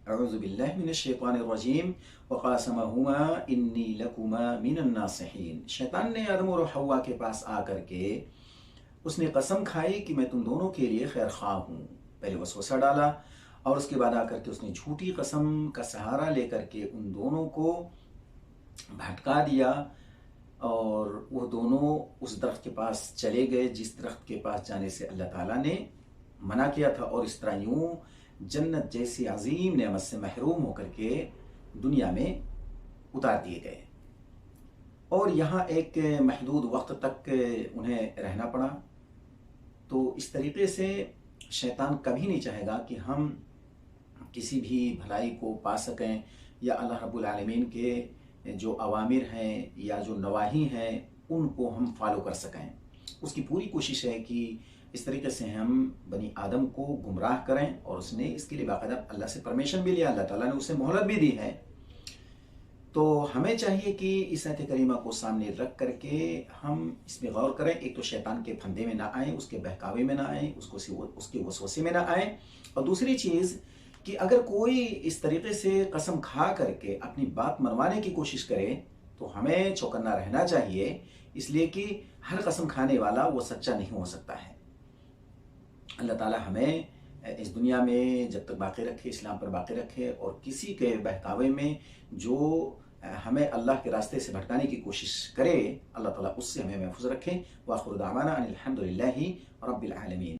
اعوذ باللہ من الشیطان الرجیم وقاسمہما انی لکما من الناصحین۔ شیطان نے آدم اور حوا کے پاس آ کر کے اس نے قسم کھائی کہ میں تم دونوں کے لیے خیر خواہ ہوں۔ پہلے وسوسہ ڈالا اور اس کے بعد آ کر کے اس نے جھوٹی قسم کا سہارا لے کر کے ان دونوں کو بھٹکا دیا، اور وہ دونوں اس درخت کے پاس چلے گئے جس درخت کے پاس جانے سے اللہ تعالیٰ نے منع کیا تھا، اور اس طرح یوں جنت جیسی عظیم نعمت سے محروم ہو کر کے دنیا میں اتار دیے گئے، اور یہاں ایک محدود وقت تک انہیں رہنا پڑا۔ تو اس طریقے سے شیطان کبھی نہیں چاہے گا کہ ہم کسی بھی بھلائی کو پا سکیں، یا اللہ رب العالمین کے جو اوامر ہیں یا جو نواہی ہیں ان کو ہم فالو کر سکیں۔ اس کی پوری کوشش ہے کہ اس طریقے سے ہم بنی آدم کو گمراہ کریں، اور اس نے اس کے لیے باقاعدہ اللہ سے پرمیشن بھی لیا، اللہ تعالیٰ نے اسے مہلت بھی دی ہے۔ تو ہمیں چاہیے کہ اس آیت کریمہ کو سامنے رکھ کر کے ہم اس میں غور کریں۔ ایک تو شیطان کے پھندے میں نہ آئیں، اس کے بہکاوے میں نہ آئیں، اس کے وسوسے میں نہ آئیں، اور دوسری چیز کہ اگر کوئی اس طریقے سے قسم کھا کر کے اپنی بات منوانے کی کوشش کرے تو ہمیں چوکنا رہنا چاہیے، اس لیے کہ ہر قسم کھانے والا وہ سچا نہیں ہو سکتا ہے۔ اللہ تعالیٰ ہمیں اس دنیا میں جب تک باقی رکھے، اسلام پر باقی رکھے، اور کسی کے بہکاوے میں جو ہمیں اللہ کے راستے سے بھٹکانے کی کوشش کرے، اللہ تعالیٰ اس سے ہمیں محفوظ رکھے۔ وآخر دعوانا ان الحمد للہ رب العالمین۔